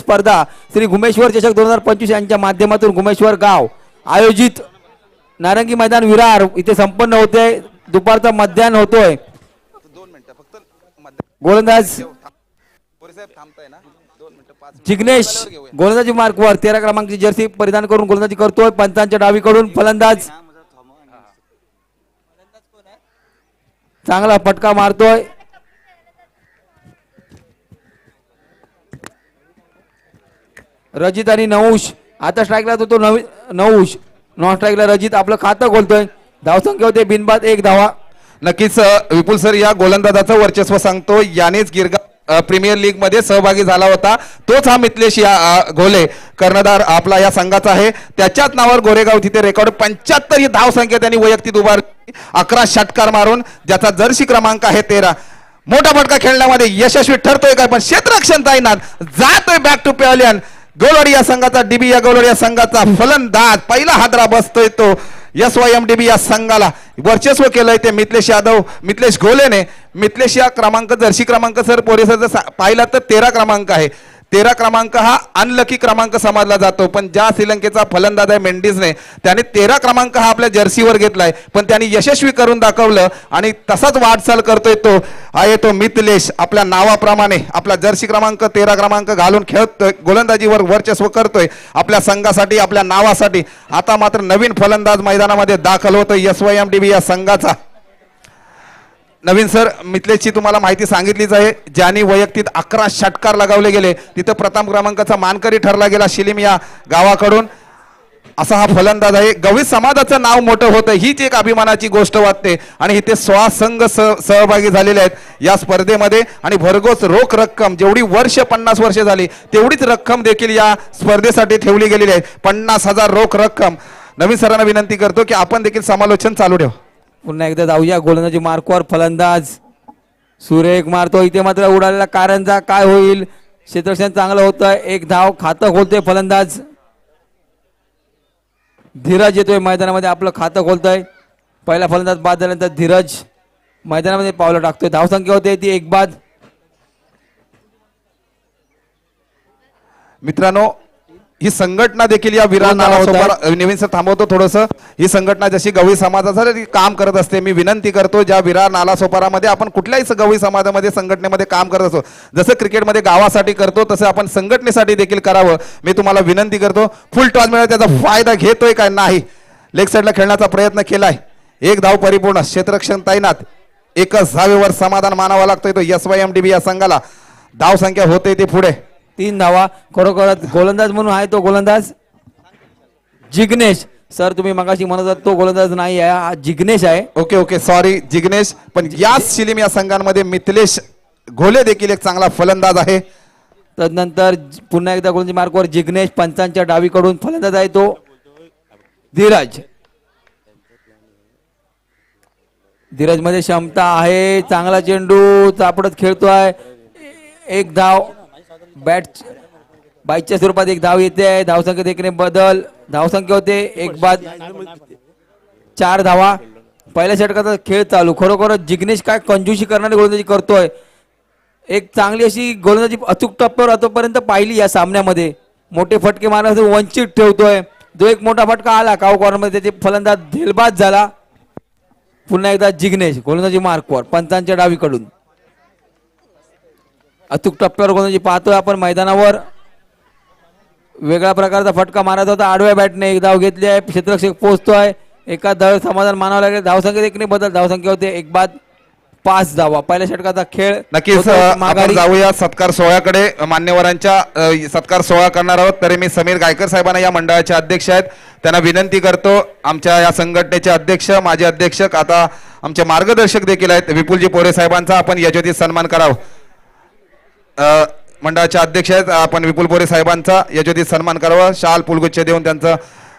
स्पर्धा श्री घुमेश्वर चषक 2025 यांच्या माध्यमातून घुमेश्वर गाव आयोजित नारंगी मैदान विरार इथे संपन्न होते। दुपारचा मध्याह्न होतोय। गोलंदाज जिग्नेश गोलंदाजी मार्कवर 13 क्रमांकाची जर्सी परिधान करून गोलंदाजी करतोय। पंचांच्या डावीकडून फलंदाज चांगला फटका मारतोय। रजित आणि नऊश आता स्ट्राईकला तो नऊश नॉन स्ट्राईकला रजित आपलं खातं खोलतोय। धावसंख्या होते बिनबाद 1 धावा। नक्कीच विपुल सर या गोलंदाजाचं वर्चस्व सांगतो। यानेच गिरगाव प्रीमियर लीग मध्ये सहभागी झाला होता। तोच हा मिथलेश या घोले कर्णधार आपला या संघाचा आहे। त्याच्याच नावावर गोरेगाव तिथे रेकॉर्ड 75 ही धावसंख्या त्यांनी वैयक्तिक उभार 11 षटकार मारून ज्याचा जर्सी क्रमांक आहे 13। मोठा फटका खेळण्यामध्ये यशस्वी ठरतोय काय पण क्षेत्ररक्षण ताईनाथ जातोय बॅक टू पॅव्हलियन। गोलवाडी या संघाचा डीबी या गोलवाडी या संघाचा फलंदाज पहिला हादरा बसतोय तो SYMDB या संघाला वर्चस्व केलंय ते मिथलेश यादव मिथलेश घोलेने। मिथलेश या क्रमांक जर्सी क्रमांक सर पोरेसर पाहिला तर 13 क्रमांक आहे। 13 क्रमांक हा अनलकी क्रमांक समजला जातो पण ज्या श्रीलंकेचा फलंदाज आहे मेंडिसने त्याने 13 क्रमांक हा आपल्या जर्सीवर घेतलाय पण त्यांनी यशस्वी करून दाखवलं आणि तसाच वाटचाल करतोय तो आहे तो मिथलेश आपल्या नावाप्रमाणे आपला जर्सी क्रमांक 13 क्रमांक घालून खेळतोय गोलंदाजीवर वर्चस्व करतोय आपल्या संघासाठी आपल्या नावासाठी। आता मात्र नवीन फलंदाज मैदानामध्ये दाखल होतोय SYMDB या संघाचा। नवीन सर मिथलेशची तुम्हाला माहिती सांगितलीच आहे। ज्यांनी वैयक्तिक 11 षटकार लगावले गेले तिथं प्रथम क्रमांकाचा मानकरी ठरला गेला शिलीम या गावाकडून असा हा फलंदाज आहे। गवळी समाजाचं नाव मोठं होतं हीच एक अभिमानाची गोष्ट वाटते आणि इथे 16 संघ सहभागी झालेले आहेत या स्पर्धेमध्ये आणि भरघोस रोख रक्कम जेवढी 50 वर्ष झाली तेवढीच रक्कम देखील या स्पर्धेसाठी ठेवली गेलेली आहे। 50,000 रोख रक्कम। नवीन सरांना विनंती करतो की आपण देखील समालोचन चालू ठेवा। पुन्हा एकदा जाऊया गोलंदाजी मार्कवर फलंदाज सुरेख मारतो इथे मात्र उडालेला कारंजा काय होईल। क्षेत्ररक्षण चांगलं होतं 1 धाव खातं खोलतोय फलंदाज धीरज येतोय मैदानामध्ये आपलं खातं खोलतोय। पहिला फलंदाज बाद झाल्यानंतर धीरज मैदानामध्ये पावलं टाकतोय। धावसंख्या होते ती 1 बाद। मित्रांनो ही संघटना देखील या विरार नालासोपारा नवीन सर थांबवतो थोडस। ही संघटना जशी गवळी समाजासाठी काम करत असते मी विनंती करतो ज्या विरार नालासोपारामध्ये आपण कुठल्याही गवळी समाजामध्ये संघटनेमध्ये काम करत असतो जसं क्रिकेटमध्ये गावासाठी करतो तसं आपण संघटनेसाठी देखील करावं मी तुम्हाला विनंती करतो। फुल टॉस मिळाला त्याचा फायदा घेतोय काय नाही। लेग साईडला खेळण्याचा प्रयत्न केलाय 1 धाव परिपूर्ण। क्षेत्ररक्षण ताईनाथ एकच धावेवर समाधान मानावा लागतोय तो SYMDB या संघाला। धाव संख्या होते ती पुढे 3 धावा। खरोखरच गोलंदाज म्हणून आहे तो गोलंदाज जिग्नेश सर तुम्ही मगाशी म्हणत होता तो गोलंदाज नाही आहे हा जिग्नेश आहे। ओके ओके सॉरी जिग्नेश पण याच शिलीम या संघांमध्ये मिथलेश घोले देखील एक चांगला फलंदाज आहे। तदनंतर पुन्हा एकदा गोलंदाजी मार्कवर जिग्नेश पंचांच्या डावीकडून फलंदाज आहे तो धीरज। धीरज मध्ये क्षमता आहे चांगला चेंडू चापडत खेळतोय 1 धाव बॅट बाईच्या स्वरूपात 1 धाव येते। धावसंख्या देखील बदल धावसंख्या होते 1 बाद 4 धावा। पहिल्या षटकाचा खेळ चालू। खरोखरच जिग्नेश काय कंजूसी करणारी गोलंदाजी करतोय। एक चांगली अशी गोलंदाजी अचूक टप्प्यावर आतापर्यंत पाहिली या सामन्यामध्ये। मोठे फटके मारण्यासाठी वंचित ठेवतोय। जो एक मोठा फटका आला काऊ कॉर्नरमध्ये त्याचे फलंदाज धेलबाद झाला। पुन्हा एकदा जिग्नेश गोलंदाजी मार्कवर पंचांच्या डावीकडून अचूक टप्प्यावर गोलंदाजी पाहतोय आपण मैदानावर। वेगळ्या प्रकारचा फटका मारत होता आडव्या बॅटने 1 धाव घेतली आहे। क्षेत्ररक्षक पोहोचतोय एका धाव समाधान मानावं लागेल। धावसंख्या देखील बदल धावसंख्या होते 1 बाद 5 धावा। पहिल्या षटकाचा खेळ नक्कीच आपण जाऊया सत्कार सोहळ्याकडे। मान्यवरांच्या सत्कार सोहळा करणार आहोत तरी मी समीर गायकर साहेबांना या मंडळाचे अध्यक्ष आहेत त्यांना विनंती करतो आमच्या या संघटनेचे अध्यक्ष माजी अध्यक्ष आता आमचे मार्गदर्शक देखील आहेत विपुलजी पोरे साहेबांचा आपण यशोचित सन्मान करावा। मंडळाचे अध्यक्ष आहेत आपण विपुल पोरे साहेबांचा यशोचित सन्मान करावा। शाल पुलगुच्छ देऊन त्यांचं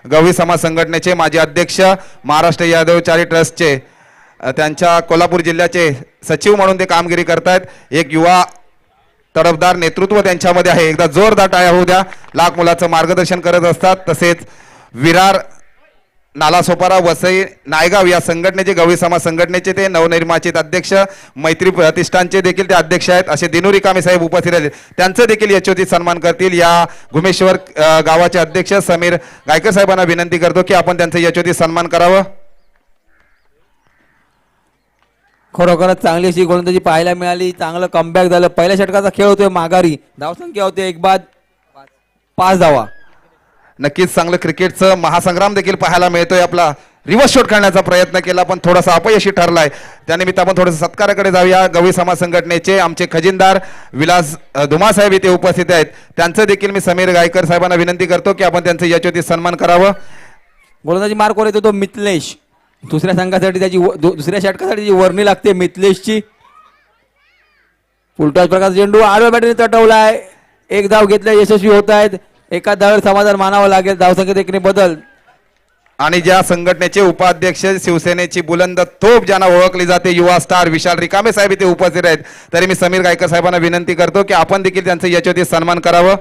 गवळी समाज संघटनेचे माजी अध्यक्ष महाराष्ट्र यादवचारी ट्रस्टचे त्यांच्या कोल्हापूर जिल्ह्याचे सचिव म्हणून ते कामगिरी करतायत। एक युवा तडफदार नेतृत्व त्यांच्यामध्ये आहे। एकदा जोरदार टाळ्या होऊ द्या। लाख मुलाचं मार्गदर्शन करत असतात तसेच विरार नालासोपारा वसई नायगाव या संघटनेचे गवळी समाज संघटनेचे ते नवनिर्माचित अध्यक्ष मैत्री प्रतिष्ठानचे देखील ते अध्यक्ष आहेत असे दिनू रिकामे साहेब उपस्थित आहेत त्यांचं देखील यशोचित सन्मान करतील. या घुमेश्वर गावाचे अध्यक्ष समीर गायकर साहेबांना विनंती करतो की आपण त्यांचं यशोचित सन्मान करावं. खरोखरच चांगली अशी गोलंदाजी पाहायला मिळाली. चांगलं कमबॅक झालं. पहिल्या षटकाचा खेळ होतोय माघारी. धावसंख्या होते एक बाद 5 धावा. नक्कीच चांगलं क्रिकेटचं महासंग्राम देखील पाहायला मिळतोय. आपला रिव्हर्स शॉट खेळण्याचा प्रयत्न केला पण थोडासा अपयशी ठरलाय. त्यानिमित्त आपण थोडंसं सत्काराकडे जाऊया. गवळी समाज संघटनेचे आमचे खजिनदार विलास धुमा साहेब इथे उपस्थित आहेत. त्यांचं देखील मी समीर गायकर साहेबांना विनंती करतो की आपण त्यांचं यशोचित सन्मान करावं. गोलंदाजी मार्कवर येतो तो मिथलेश. दुसऱ्या संघासाठी त्याची दुसऱ्या षटकासाठी जी वर्णी लागते मिथलेशची. फुलटॉस प्रकारचा चेंडू आडव्या बॅटरीने तटवलाय. एक धाव घेतल्या यशस्वी होत आहेत. एका धावेवर समाधान मानावं लागेल. धावसंख्येत एकने बदल. आणि ज्या संघटनेचे उपाध्यक्ष शिवसेनेची बुलंद तोप ज्यांना ओळखली जाते युवा स्टार विशाल रिकामे साहेब इथे उपस्थित आहेत. तरी मी समीर गायकर साहेबांना विनंती करतो की आपण देखील त्यांचं यशोचित सन्मान करावं.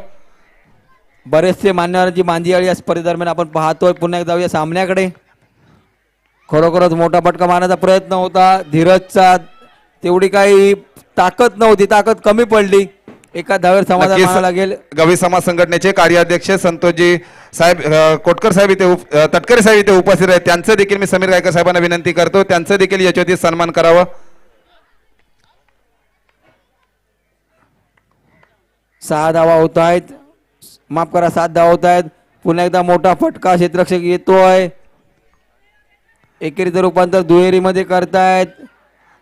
बरेचसे मान्यवरांची मांदियाळी या स्पर्धेदरम्यान आपण पाहतोय. पुन्हा एकदा जाऊया सामन्याकडे. खरोखरच मोठा फटका मारण्याचा प्रयत्न होता. धीरजचा तेवढी काही ताकद नव्हती. ताकद कमी पडली. एका धावेवर समाधान मानावं लागेल. गवळी समाज संघटनेचे कार्याध्यक्ष संतोषजी साहेब कोटकर साहेब इथे तटकरे साहेब इथे उपस्थित आहेत. त्यांचं देखील मी समीर गायकर साहेबांना विनंती करतो त्यांचं देखील यशोचित सन्मान करावं. 6 धावा होत आहेत. माफ करा 7 धावा होत आहेत. पुन्हा एकदा मोठा फटका क्षेत्ररक्षक येतोय. एकेरीचं रूपांतर दुहेरीमध्ये करतायत.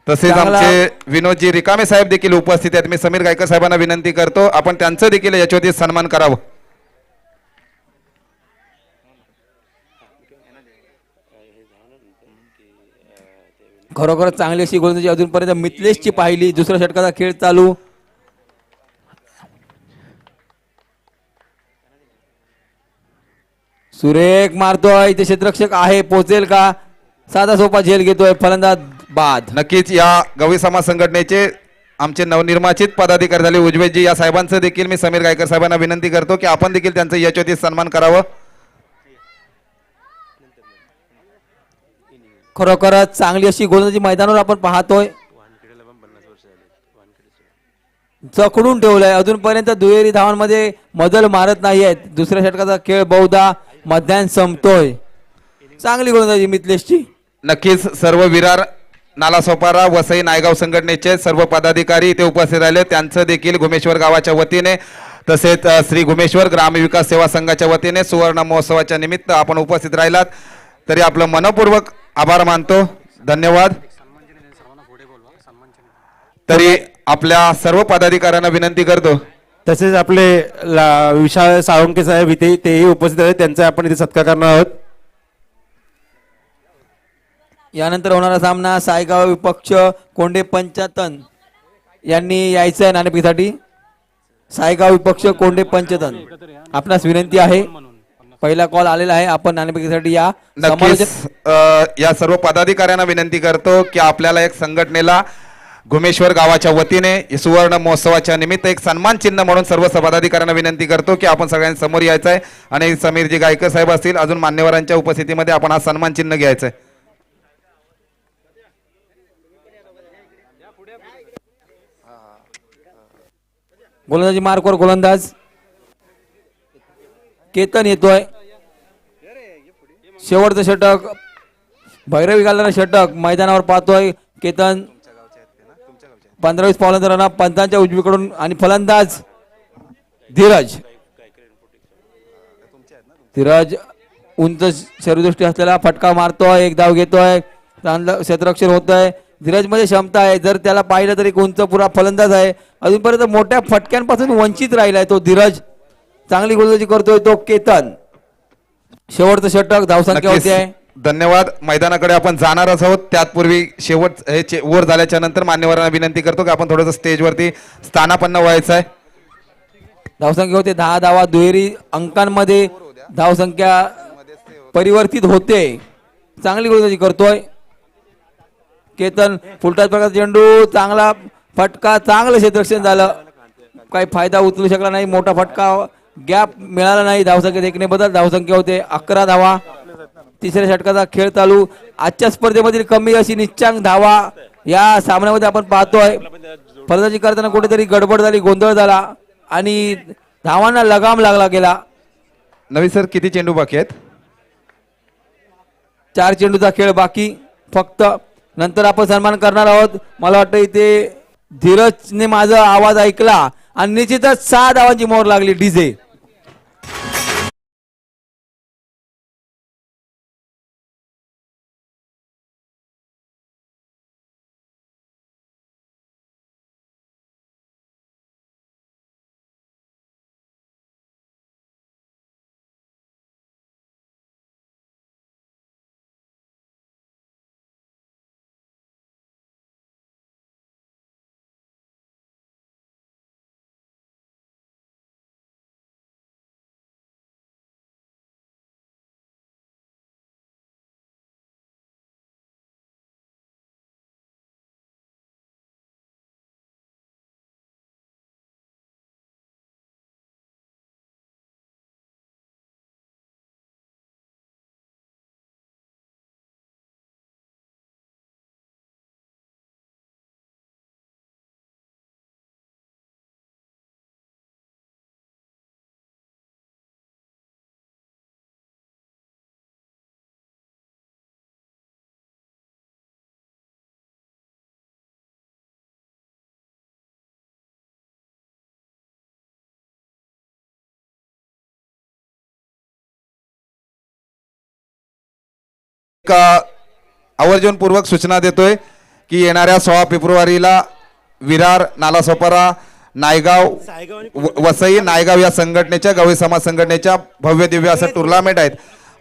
तसेच आमचे विनोदजी रिकामे साहेब देखील उपस्थित आहेत. मी समीर गायकर साहेबांना विनंती करतो आपण त्यांचं देखील यशोचित सन्मान करावं. खरोखरच चांगली अशी गोलंदाजी अजूनपर्यंत मिथलेशची पाहिली. दुसऱ्या षटकाचा खेळ चालू. सुरेख मारतोय. इथे क्षेत्ररक्षक आहे. पोहोचेल का? साधा सोपा झेल घेतोय. फलंदाज बाद. नक्कीच या गवळी समाज संघटनेचे आमचे नवनिर्माचित पदाधिकारी झाले उजवेजी या साहेबांचं देखील मी समीर गायकर साहेबांना विनंती करतो की आपण देखील त्यांचं यशोचित सन्मान करावं. खरोखरच चांगली अशी गोलंदाजी मैदानावर आपण पाहतोय. जखडून ठेवलंय. अजूनपर्यंत दुहेरी धावांमध्ये मजल मारत नाहीयेत. दुसऱ्या षटकाचा खेळ बहुधा मध्यान संपतोय. चांगली गोलंदाजी मिथलेशची. नक्कीच सर्व विरार नालासोपारा वसई नायगाव संघटनेचे सर्व पदाधिकारी इथे उपस्थित राहिले. त्यांचं देखील घुमेश्वर गावाच्या वतीने तसेच श्री घुमेश्वर ग्रामविकास सेवा संघाच्या वतीने सुवर्ण महोत्सवाच्या निमित्त आपण उपस्थित राहिलात तरी आपलं मनपूर्वक आभार मानतो. धन्यवाद. तरी आपल्या सर्व पदाधिकाऱ्यांना विनंती करतो. तसेच आपले विशाल साळुंके साहेब इथे तेही उपस्थित आहेत. त्यांचा आपण इथे सत्कार करणार आहोत. यानंतर होणारा सामना सायगाव विपक्ष कोंडे पंचातन यांनी यायचं आहे नाणेफेकीसाठी. सायगाव विपक्ष कोंडे पंचतन आपणास विनंती आहे. पहिला कॉल आलेला आहे. आपण नाणेफेकीसाठी या. नक्कीच या सर्व पदाधिकाऱ्यांना विनंती करतो की आपल्याला एक संघटनेला घुमेश्वर गावाच्या वतीने सुवर्ण महोत्सवाच्या निमित्त एक सन्मान चिन्ह म्हणून सर्व पदाधिकाऱ्यांना विनंती करतो की आपण सगळ्यांनी समोर यायचं आहे आणि समीरजी गायकर साहेब असतील अजून मान्यवरांच्या उपस्थितीमध्ये आपण हा सन्मान चिन्ह घ्यायचं आहे. गोलंदाजी मार्कवर गोलंदाज केतन येतोय. शेवटचं षटक भैरवी घालणारा षटक मैदानावर पाहतोय केतन. 15-20 पावलांचा रन पंचांच्या उजवीकडून आणि फलंदाज धीरज. धीरज उंच शरीरदृष्टी असलेला फटका मारतोय. एक धाव घेतोय. चांगलं क्षेत्ररक्षण होतंय. धीरज मध्ये क्षमता आहे. जर त्याला पाहिलं तरी उंच पुरा फलंदाज आहे. अजूनपर्यंत मोठ्या फटक्यांपासून वंचित राहिलाय तो धीरज. चांगली गोलंदाजी करतोय तो केतन. शेवटचं षटक धावसंख्या होती आहे. धन्यवाद. मैदानाकडे आपण जाणारच आहोत. त्यापूर्वी शेवट हे ओव्हर झाल्याच्या नंतर मान्यवरांना विनंती करतो की आपण थोडंसं स्टेजवरती स्थानापन्न व्हायचं आहे. धावसंख्या होते 10 धावा. दुहेरी अंकांमध्ये धावसंख्या परिवर्तित होते. चांगली गोलंदाजी करतोय केतन. फुलटॉस प्रकारचा चेंडू. चांगला फटका. चांगलं क्षेत्ररक्षण झालं. काही फायदा उचलू शकला नाही. मोठा फटका. गॅप मिळाला नाही. धावसंख्येत एकने बदल. धावसंख्या होते 11 धावा. तिसऱ्या षटकाचा खेळ चालू. आजच्या स्पर्धेमधील कमी अशी निश्चांक धावा या सामन्यामध्ये आपण पाहतोय. फलंदाजी करताना कुठेतरी गडबड झाली, गोंधळ झाला आणि धावांना लगाम लागला गेला. नवीन सर किती चेंडू बाकी आहेत? 4 चेंडूचा खेळ बाकी फक्त. नंतर आपण सन्मान करणार आहोत. मला वाटतं इथे धीरजने माझा आवाज ऐकला आणि निश्चितच 6 धावांची मोहर लागली. डीजे आवर्जूनपूर्वक सूचना देतोय की येणाऱ्या 16 फेब्रुवारीला विरार, नालासोपारा, नायगाव, वसई नायगाव या संघटनेच्या, गवळी समाज संघटनेच्या भव्य दिव्य असं टुर्नामेंट आहेत.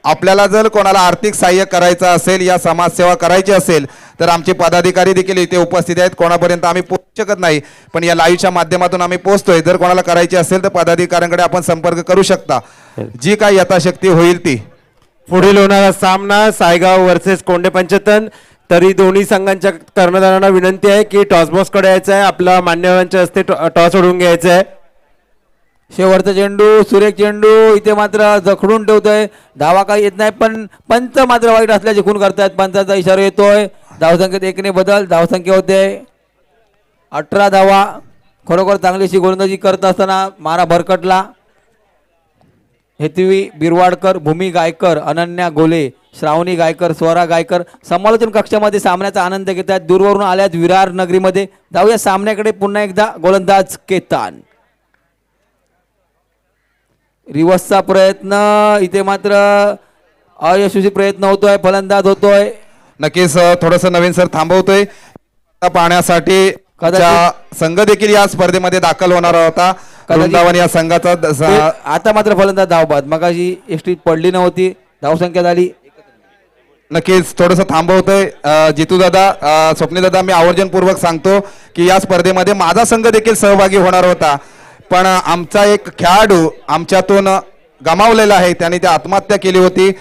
आपल्याला जर कोणाला आर्थिक सहाय्य करायचं असेल, या समाजसेवा करायची असेल तर आमचे पदाधिकारी देखील इथे उपस्थित आहेत. कोणापर्यंत आम्ही पोहोचू शकत नाही, पण या लाईव्हच्या माध्यमातून आम्ही पोहोचतोय. जर कोणाला करायची असेल तर पदाधिकाऱ्यांकडे आपण संपर्क करू शकता. जी काय यथाशक्ती होईल ती. पुढील होणारा सामना सायगाव वर्सेस कोंडे पंचतन. तरी दोन्ही संघांच्या कर्णधारांना विनंती आहे की टॉस बॉक्स कडे यायचं आहे. आपल्या मान्यवरांच्या हस्ते टॉस उडवून घ्यायचं आहे. शेवटचा चेंडू, सुरेख चेंडू. इथे मात्र जखडून ठेवतोय. धावा काही येत नाही, पण पंच मात्र वाईट असल्याचे खून करतायत. पंचाचा इशारा येतोय. धावसंख्येत 1 ने बदल. धावसंख्या होते 18 धावा. खरोखर चांगलीशी गोलंदाजी करत असताना मारा भरकटला. हेतवी बिरवाडकर, भूमी गायकर, अनन्या गोले, श्रावणी गायकर, स्वरा गायकर समालोचन कक्षामध्ये सामन्याचा आनंद घेतात. दूरवरून आल्यात विरार नगरीमध्ये. जाऊया सामन्याकडे पुन्हा एकदा. गोलंदाज केतान. रिवर्सचा प्रयत्न. इथे मात्र अयशस्वी प्रयत्न होतोय. फलंदाज होतोय. नक्कीच थोडंसं नवीन सर थांबवतोय पाहण्यासाठी. संघ देखील या स्पर्धेमध्ये दाखल होणार होता. वृंदावन या संघाचा आता मात्र फलंदाज धावबाद. मगाशी एसटी पडली नव्हती. धावसंख्या झाली. नक्कीच थोडंसं थांबवतोय. जितू दादा, स्वप्नील दादा, मी आवर्जनपूर्वक सांगतो की या स्पर्धेमध्ये माझा संघ देखील सहभागी होणार होता, पण आमचा एक खेळाडू आमच्यातून गमावलेला आहे. त्याने ती आत्महत्या केली होती.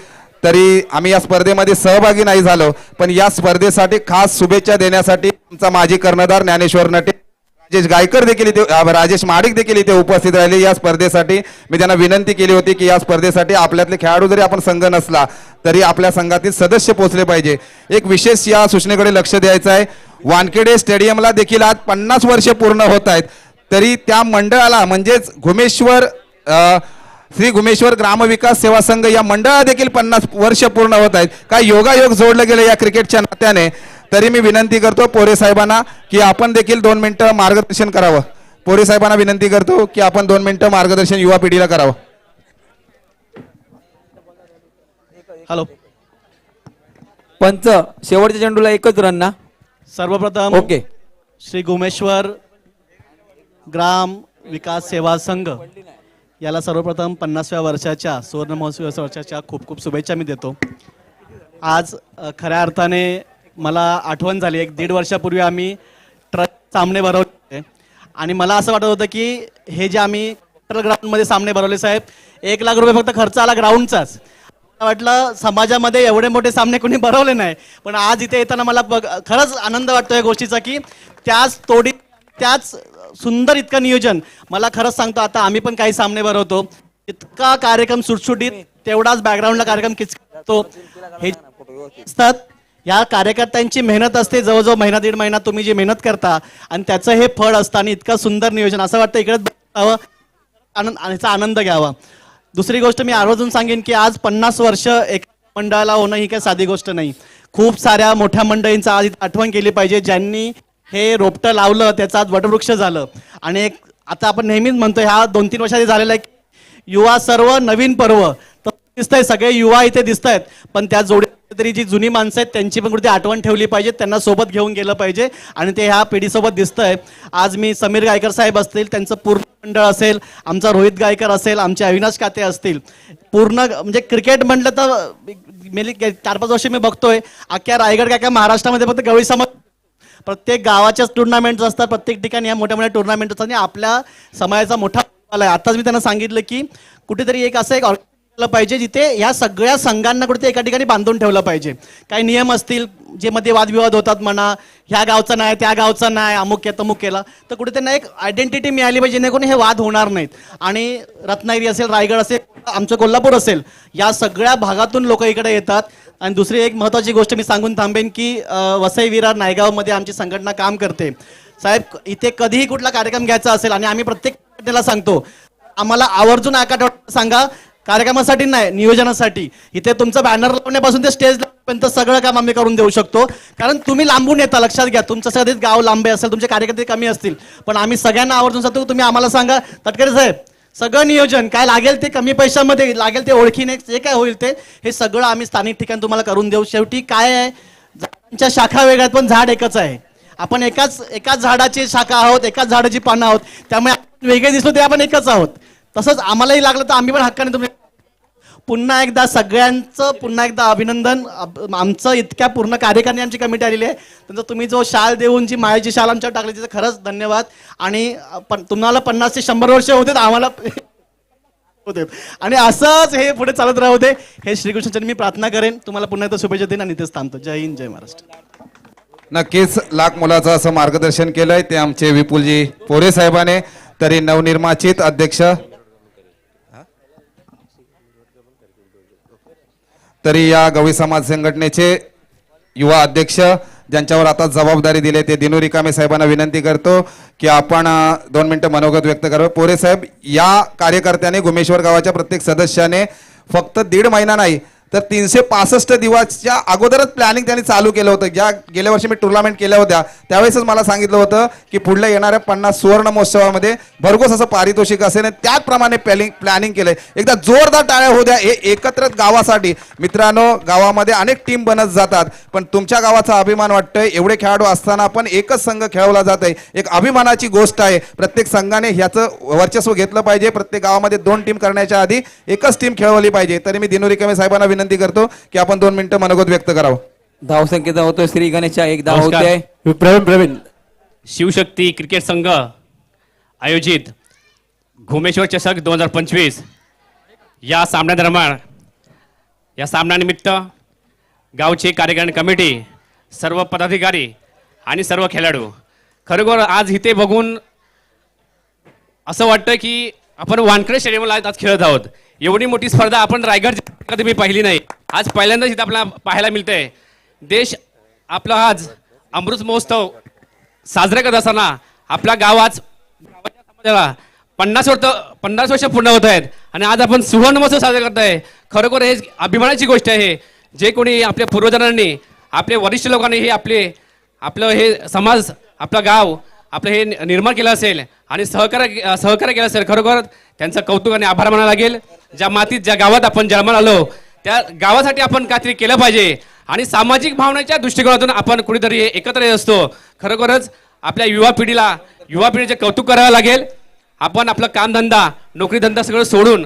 तरी आम्ही या स्पर्धेमध्ये सहभागी नाही झालो. पण या स्पर्धेसाठी खास शुभेच्छा देण्यासाठी आमचा माजी कर्णधार ज्ञानेश्वर नटे, राजेश गायकर देखील इथे, राजेश महाडिक देखील इथे उपस्थित राहिले. या स्पर्धेसाठी मी त्यांना विनंती केली होती की या स्पर्धेसाठी आपल्यातले खेळाडू जरी आपण संघ नसला तरी आपल्या संघातील सदस्य पोहोचले पाहिजे. एक विशेष या सूचनेकडे लक्ष द्यायचं आहे. वानखेडे स्टेडियमला देखील आज 50 वर्षे पूर्ण होत आहेत. तरी त्या मंडळाला म्हणजेच घुमेश्वर, श्री घुमेश्वर ग्रामविकास सेवा संघ या मंडळाला देखील 50 वर्ष पूर्ण होत आहेत. काय योगायोग जोडलं गेलं या क्रिकेटच्या नात्याने. तरी मी विनंती करतो पोरे साहेबांना की आपण देखील 2 मिनिटं मार्गदर्शन करावं. पोरे साहेबांना विनंती करतो की आपण 2 मिनिटं मार्गदर्शन युवा पिढीला करावं. हॅलो पंच, शेवटच्या चेंडूला 1च रन ना. सर्वप्रथम ओके. श्री घुमेश्वर ग्राम विकास सेवा संघ याला सर्वप्रथम 50व्या वर्षाच्या सुवर्ण महोत्सवी वर्षाच्या खूप खूप शुभेच्छा मी देतो. आज खऱ्या अर्थाने मला आठवण झाली, 1-1.5 वर्षापूर्वी आम्ही ट्रक सामने भरवले आणि मला असं वाटत होतं की हे जे आम्ही ग्राउंडमध्ये सामने भरवले साहेब, 1 लाख रुपये फक्त खर्च आला ग्राउंडचाच. वाटलं समाजामध्ये एवढे मोठे सामने कोणी भरवले नाही, पण आज इथे येताना मला खरंच आनंद वाटतो या गोष्टीचा की त्याच तोडीत त्याच सुंदर इतकं नियोजन. मला खरंच सांगतो, आता आम्ही पण काही सामने भरवतो, इतका कार्यक्रम सुटसुटीत, तेवढाच बॅकग्राऊंडला कार्यक्रम तो हे असतात या कार्यकर्त्यांची मेहनत असते, जवळजवळ महिना दीड महिना तुम्ही जी मेहनत करता आणि त्याचं हे फळ असतं आणि इतकं सुंदर नियोजन, असं वाटतं इकडे बघावं, याचा आनंद घ्यावा. दुसरी गोष्ट मी आवर्जून सांगेन की आज 50 वर्ष एक मंडळाला होणं ही काही साधी गोष्ट नाही. खूप साऱ्या मोठ्या मंडळींचा आज इथं आठवण केली पाहिजे ज्यांनी हे रोपटं लावलं, त्याचं आज वटवृक्ष झालं. आणि एक आता आपण नेहमीच म्हणतो ह्या 2-3 वर्षांनी झालेलं आहे युवा सर्व नवीन पर्व, तर दिसतंय सगळे युवा इथे दिसत आहेत, पण त्या जोडी तरी जी जुनी माणसं आहेत त्यांची पण कुठे आठवण ठेवली पाहिजे, त्यांना सोबत घेऊन गेलं पाहिजे आणि ते ह्या पिढीसोबत दिसतंय. आज मी समीर गायकर साहेब असतील, त्यांचं पूर्ण मंडळ असेल, आमचा रोहित गायकर असेल, आमचे अविनाश काते असतील, पूर्ण म्हणजे क्रिकेट म्हटलं तर मेली 4-5 वर्ष मी बघतोय अख्ख्या रायगड काय महाराष्ट्रामध्ये फक्त गवळी समाज प्रत्येक गावाच्याच टुर्नामेंट्स असतात, प्रत्येक ठिकाणी या मोठ्या मोठ्या टुर्नामेंट असतात आणि आपल्या समाजाचा मोठा आहे. आताच मी त्यांना सांगितलं की कुठेतरी एक असं एक पाहिजे जिथे या सगळ्या संघांना कुठे एका ठिकाणी बांधून ठेवलं पाहिजे. काही नियम असतील जे मध्ये वादविवाद होतात म्हणा, ह्या गावचा नाही त्या गावचा नाही, अमुक केला तमुक केला, तर कुठे त्यांना एक आयडेंटिटी मिळाली पाहिजे जेणेकरून हे वाद होणार नाहीत. आणि रत्नागिरी असेल, रायगड असेल, आमचं कोल्हापूर असेल, या सगळ्या भागातून लोक इकडे येतात. आणि दुसरी एक महत्त्वाची गोष्ट मी सांगून थांबेन की वसई विरार नायगावमध्ये आमची संघटना काम करते. साहेब इथे कधीही कुठला कार्यक्रम घ्यायचा असेल आणि आम्ही प्रत्येक संघटनेला सांगतो आम्हाला आवर्जून आठवड्यात सांगा, कार्यक्रमासाठी नाही नियोजनासाठी. इथे तुमचं बॅनर लावण्यापासून ते स्टेज लावण्यापर्यंत सगळं काम आम्ही करून देऊ शकतो, कारण तुम्ही लांबून येता. लक्षात घ्या, तुमचं सगळं गाव लांबे असेल, तुमचे कार्यकर्ते कमी असतील, पण आम्ही सगळ्यांना आवर्जून सांगतो तुम्ही आम्हाला सांगा तटकरे साहेब सगळं नियोजन काय लागेल ते कमी पैशामध्ये लागेल ते ओळखीने जे काय होईल ते हे सगळं आम्ही स्थानिक ठिकाणी तुम्हाला करून देऊ. शेवटी काय आहे, झाडांच्या शाखा वेगळ्यात पण झाड एकच आहे. आपण एकाच झाडाची शाखा आहोत, एकाच झाडाची पानं आहोत, त्यामुळे वेगळे दिसलो ते आपण एकच आहोत. तसंच आम्हालाही लागलं तर आम्ही पण हक्काने तुम्ही पुन्हा एकदा सगळ्यांचं पुन्हा एकदा अभिनंदन. आमचं इतक्या पूर्ण कार्यकारिणी आमची कमिटी आलेली आहे, त्यांचं तुम्ही जो शाल देऊन जी मायाची शाल आमच्यावर टाकली त्याचं खरंच धन्यवाद. आणि तुम्हाला 50 ते 100 वर्ष होते आम्हाला होते आणि असंच हे पुढे चालत राहू दे हे श्रीकृष्णाचरणी मी प्रार्थना करेन. तुम्हाला पुन्हा एकदा शुभेच्छा देईन आणि इथेच थांबतो. जय हिंद, जय महाराष्ट्र. नक्कीच लाख मोलाचं असं मार्गदर्शन केलंय ते आमचे विपुलजी पोरे साहेबाने. तरी नवनिर्वाचित अध्यक्ष तरी या गवळी समाज संघटनेचे युवा अध्यक्ष ज्यांच्यावर आता जबाबदारी दिली ते दिनू रिकामे साहेबांना विनंती करतो की आपण 2 मिनिटं मनोगत व्यक्त करावं. पोरे साहेब, या कार्यकर्त्याने गुमेश्वर गावाच्या प्रत्येक सदस्याने फक्त 1.5 महिना नाही तर 365 दिवसच्या अगोदरच प्लॅनिंग त्यांनी चालू केलं होतं. ज्या गेल्या वर्षी मी टुर्नामेंट केल्या होत्या त्यावेळेसच मला सांगितलं होतं की पुढल्या येणाऱ्या 50 सुवर्ण महोत्सवामध्ये भरघोस असं पारितोषिक असेल, त्याचप्रमाणे प्लॅनिंग केलंय. एकदा जोरदार टाळ्या होऊ द्या हे एकत्रित गावासाठी. मित्रांनो, गावामध्ये अनेक टीम बनत जातात, पण तुमच्या गावाचा अभिमान वाटतोय. एवढे खेळाडू असताना पण एकच संघ खेळवला जात आहे, एक अभिमानाची गोष्ट आहे. प्रत्येक संघाने ह्याचं वर्चस्व घेतलं पाहिजे. प्रत्येक गावामध्ये 2 टीम करण्याच्या आधी एकच टीम खेळवली पाहिजे. तरी मी दिनू रिकामे साहेबांना विनंती करतो की आपण 2 मिनिटं मनोगत व्यक्त करावं. धाव संख्येचा होतोय श्री गणेशच्या 1 धाव नमस्कार. होते. प्रवीण शिवशक्ती क्रिकेट संघ आयोजित घुमेश्वर चषक 2025 या सामन्यादरम्यान या सामन्यानिमित्त गावची कार्यकारिणी कमिटी, सर्व पदाधिकारी आणि सर्व खेळाडू खरोखर आज इथे बघून असं वाटतं की आपण वानखेडे स्टेडियमला आज खेळत आहोत. एवढी मोठी स्पर्धा आपण रायगड कधी मी पाहिली नाही. आज पहिल्यांदाच इथं आपल्याला पाहायला मिळतंय. देश आपला आज अमृत महोत्सव साजरा करत असताना आपल्या गावात गावाच्या समाजाला 50 वर्ष पूर्ण होत आहेत आणि आज आपण सुवर्ण महोत्सव साजरा करताय. खरोखर हे अभिमानाची गोष्ट आहे. जे कोणी आपल्या पूर्वजांनी, आपले वरिष्ठ लोकांनी हे आपलं हे समाज, आपलं गाव आपलं हे निर्माण केलं असेल आणि सहकार्य केलं असेल, खरोखर त्यांचं कौतुक आणि आभार मानायला लागेल. ज्या मातीत, ज्या गावात आपण जन्माला आलो त्या गावासाठी आपण काहीतरी केलं पाहिजे आणि सामाजिक भावनेच्या दृष्टिकोनातून आपण कुठेतरी एकत्र येत असतो. खरोखरच आपल्या युवा पिढीचे कौतुक करावं लागेल. आपण आपलं कामधंदा, नोकरीधंदा सगळं सोडून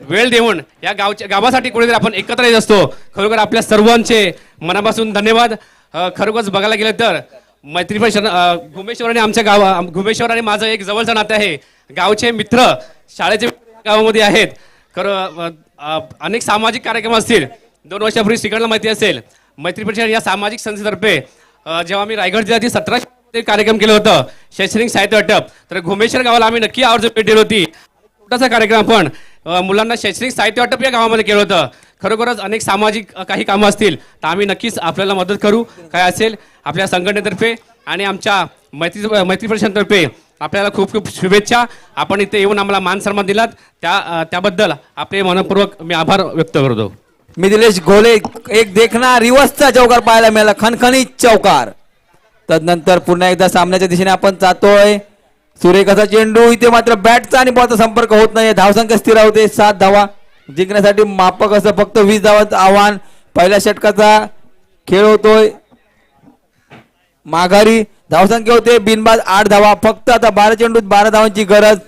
वेळ देऊन या गावासाठी कुठेतरी आपण एकत्र येत असतो. खरोखर आपल्या सर्वांचे मनापासून धन्यवाद. खरोखरच बघायला गेलं तर मैत्रीपूर्ण घुमेश्वर आणि आमच्या घुमेश्वर आणि माझं एक जवळचं नातं आहे. गावचे मित्र शाळेचे गावामध्ये आहेत. अनेक सामाजिक कार्यक्रम असतील. 2 वर्षापूर्वी श्रीगणला माहिती असेल, मैत्री परिषद या सामाजिक संस्थेतर्फे जेव्हा मी रायगड जिल्ह्यातील 17 कार्यक्रम केलं होतं शैक्षणिक साहित्य वाटप, तर घुमेश्वर गावाला आम्ही नक्की आवर्जून भेट दिली होती. आत्ताचा कार्यक्रम आपण मुलांना शैक्षणिक साहित्य वाटप या गावामध्ये केलं होतं. खरोखरच अनेक सामाजिक काही कामं असतील तर आम्ही नक्कीच आपल्याला मदत करू. काय असेल आपल्या संघटनेतर्फे आणि आमच्या मैत्री परिषदेतर्फे आपल्याला खूप खूप शुभेच्छा. आपण इथे येऊन आम्हाला मान सन्मान दिलात त्याबद्दल आपले मनपूर्वक मी आभार व्यक्त करतो. मिथिलेश घोले एक देखना रिवर्सचा चौकार पाहायला मिळाला, खणखणीत चौकार. तदनंतर पुन्हा एकदा सामन्याच्या दिशेने आपण जातोय. सुरेख असा चेंडू, इथे मात्र बॅटचा आणि बॉलचा संपर्क होत नाही. धावसंख्या स्थिर होते 7 धावा. जिंकण्यासाठी मापक असं फक्त 20 धावांचं आव्हान. पहिल्या षटकाचा खेळ होतोय माघारी. धावसंख्या होते बिनबाद 8 धावा. फक्त आता 12 चेंडूत 12 धावांची गरज.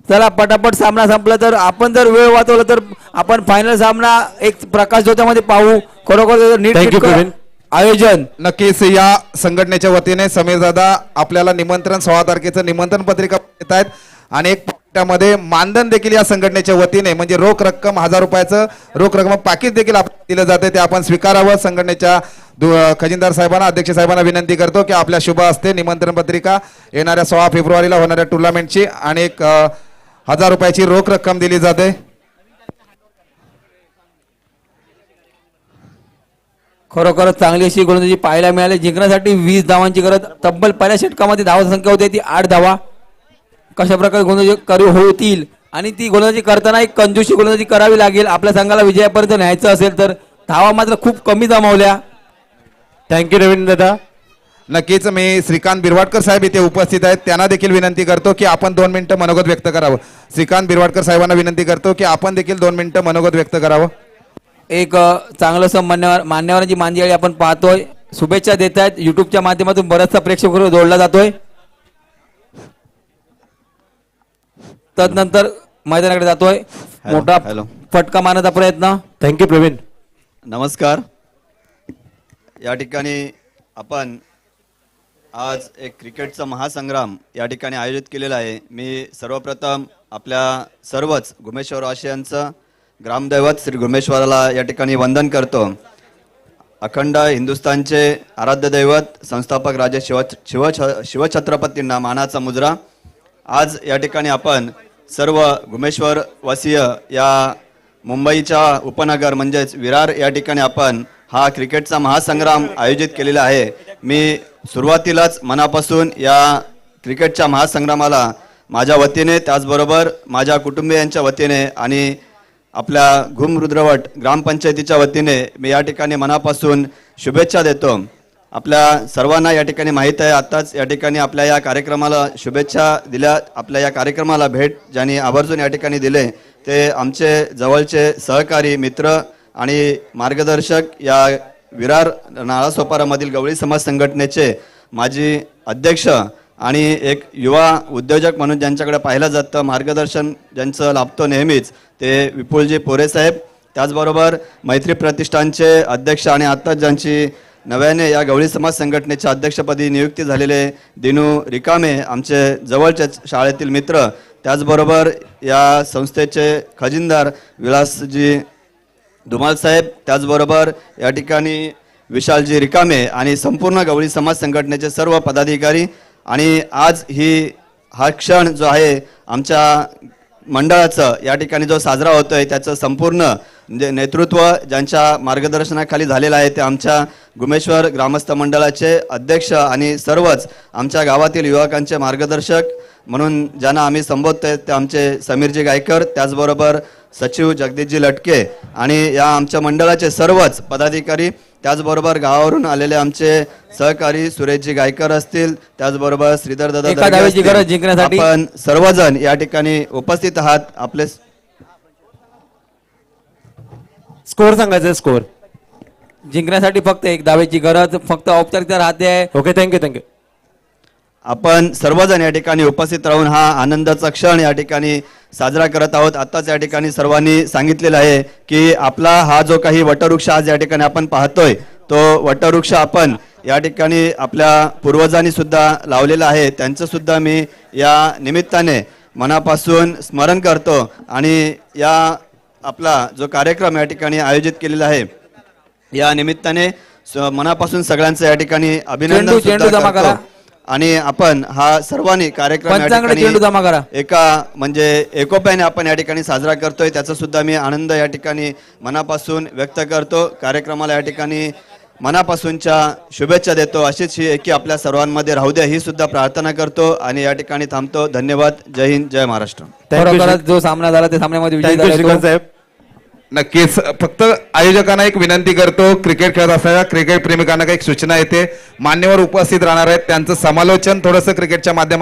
चला पटापट सामना संपला. तर आपण जर वेळ वाचवला तर आपण फायनल सामना एक प्रकाश झोतामध्ये पाहू. खरोखर नीट Thank you, प्रवीण. आयोजन. नक्कीच या संघटनेच्या वतीने समीर दादा आपल्याला निमंत्रण 16 तारखेचं निमंत्रण पत्रिका देत आहेत. आणि एक मध्ये मानधन देखील या संघटनेच्या वतीने म्हणजे रोख रक्कम 1000 रुपयाचं रोख रक्कम पाकिट देखील दिलं जाते. ते आपण स्वीकारावं. संघटनेच्या खजिनदार साहेबांना, अध्यक्ष साहेबांना विनंती करतो की आपल्या शुभ हस्ते निमंत्रण पत्रिका येणाऱ्या 16 फेब्रुवारीला होणाऱ्या टुर्नामेंटची आणि 1000 रुपयाची रोख रक्कम दिली जाते. खरोखरच चांगली अशी गोलंदाजी पाहायला मिळाली. जिंकण्यासाठी 20 धावांची गरज. तब्बल पहिल्या षटकामध्ये धावांची संख्या होती ती 8 धावा. कशा प्रकारे गोलंदाजी करू होतील आणि ती गोलंदाजी करताना एक कंजूशी गोलंदाजी करावी लागेल. आपल्या संघाला विजयापर्यंत न्यायचं असेल तर. धावा मात्र खूप कमी जमावल्या. थँक्यू रवींद्र दादा. नक्कीच मी श्रीकांत बिरवाडकर साहेब इथे उपस्थित आहेत. त्यांना देखील विनंती करतो की आपण 2 मिनिटं मनोगत व्यक्त करावं. श्रीकांत बिरवाडकर साहेबांना विनंती करतो की आपण देखील 2 मिनिटं मनोगत व्यक्त करावं. एक चांगलंसं मान्यवरांची मांदियाळी आपण पाहतोय. शुभेच्छा देत आहेत. युट्यूबच्या माध्यमातून बराचसा प्रेक्षक जोडला जातोय. तदनंतर मैदानाकडे जातोय. मोठा फटका मारण्याचा प्रयत्न. थँक्यू प्रवीण. नमस्कार. या ठिकाणी आपण आज एक क्रिकेटचा महासंग्राम या ठिकाणी आयोजित केलेला आहे. मी सर्वप्रथम आपल्या सर्वच घुमेश्वरवासियांचं ग्रामदैवत श्री घुमेश्वराला या ठिकाणी वंदन करतो. अखंड हिंदुस्थानचे आराध्य दैवत संस्थापक राजे शिवछत्रपतींना मानाचा मुजरा. आज या ठिकाणी आपण सर्व घुमेश्वरवासीय या मुंबईच्या उपनगर म्हणजेच विरार या ठिकाणी आपण हा क्रिकेटचा महासंग्राम आयोजित केलेला आहे. मी सुरुवातीलाच मनापासून या क्रिकेटच्या महासंग्रामाला माझ्या वतीने त्याचबरोबर माझ्या कुटुंबियांच्या वतीने आणि आपल्या घुम रुद्रवट ग्रामपंचायतीच्या वतीने मी या ठिकाणी मनापासून शुभेच्छा देतो. आपल्या सर्वांना या ठिकाणी माहीत आहे, आत्ताच या ठिकाणी आपल्या या कार्यक्रमाला शुभेच्छा दिल्या. आपल्या या कार्यक्रमाला भेट ज्यांनी आवर्जून या ठिकाणी दिले ते आमचे जवळचे सहकारी मित्र आणि मार्गदर्शक या विरार नाळासोपारामधील गवळी समाज संघटनेचे माजी अध्यक्ष आणि एक युवा उद्योजक म्हणून ज्यांच्याकडे पाहिलं जातं, मार्गदर्शन ज्यांचं लाभतो नेहमीच, ते विपुलजी पोरे साहेब. त्याचबरोबर मैत्री प्रतिष्ठानचे अध्यक्ष आणि आत्ताच ज्यांची नव्याने या गवळी समाज संघटनेच्या अध्यक्षपदी नियुक्ती झालेले दिनू रिकामे, आमचे जवळचे शाळेतील मित्र. त्याचबरोबर या संस्थेचे खजिनदार विलासजी धुमाल साहेब. त्याचबरोबर या ठिकाणी विशालजी रिकामे आणि संपूर्ण गवळी समाज संघटनेचे सर्व पदाधिकारी. आणि आज हा क्षण जो आहे आमच्या मंडळाचं या ठिकाणी जो साजरा होतोय त्याचं संपूर्ण म्हणजे नेतृत्व ज्यांच्या मार्गदर्शनाखाली झालेलं आहे ते आमच्या घुमेश्वर ग्रामस्थ मंडळाचे अध्यक्ष आणि सर्वच आमच्या गावातील युवकांचे मार्गदर्शक म्हणून ज्यांना आम्ही संबोधतोय ते आमचे समीरजी गायकर. त्याचबरोबर सचिव जगदीशजी लटके आणि या आमच्या मंडळाचे सर्वच पदाधिकारी. त्याचबरोबर गावावरून आलेले आमचे सहकारी सुरेशजी गायकर असतील, त्याचबरोबर श्रीधर दादा एका धावेची गरज जिंकण्यासाठी आपण सर्वजण या ठिकाणी उपस्थित आहात. आपले स्कोर सांगायचं. स्कोर जिंकण्यासाठी फक्त 1 धावेची गरज. फक्त औपचारिकता राहते. ओके. थँक्यू. आपण सर्वजण या ठिकाणी उपस्थित राहून हा आनंदाचा क्षण या ठिकाणी साजरा करत आहोत. आत्ताच या ठिकाणी सर्वांनी सांगितलेलं आहे की आपला हा जो काही वटवृक्ष आज या ठिकाणी आपण पाहतोय तो वटवृक्ष आपण या ठिकाणी आपल्या पूर्वजांनी सुद्धा लावलेला आहे. त्यांचं सुद्धा मी या निमित्ताने मनापासून स्मरण करतो. आणि या आपला जो कार्यक्रम या ठिकाणी आयोजित केलेला आहे या निमित्ताने मनापासून सगळ्यांचं या ठिकाणी अभिनंदन चेंडू जमा सुद्धा करा. करतो. आणि आपण हा सर्वांनी कार्यक्रम या पंचांकडे ठिकाणी चेंडू जमा करा. एका म्हणजे एकोप्याने आपण या ठिकाणी साजरा करतोय, त्याचा सुद्धा मी आनंद या ठिकाणी मनापासून व्यक्त करतो. कार्यक्रमाला या ठिकाणी मनापासूनच्या शुभेच्छा देतो. अशीच ही एकी आपल्या सर्वांमध्ये राहू द्या ही सुद्धा प्रार्थना करतो आणि या ठिकाणी थांबतो. धन्यवाद. जय हिंद, जय महाराष्ट्र. खरोखरच जो सामना झाला त्या सामन्यामध्ये विजयी थँक्यू झाला श्रीकांत तो. साहेब. नक्कीच. फक्त आयोजकांना एक विनंती करतो, क्रिकेट खेळत असणाऱ्या क्रिकेट प्रेमिकांना काही सूचना येते. मान्यवर उपस्थित राहणार आहेत, त्यांचं समालोचन थोडंसं क्रिकेटच्या माध्यमातून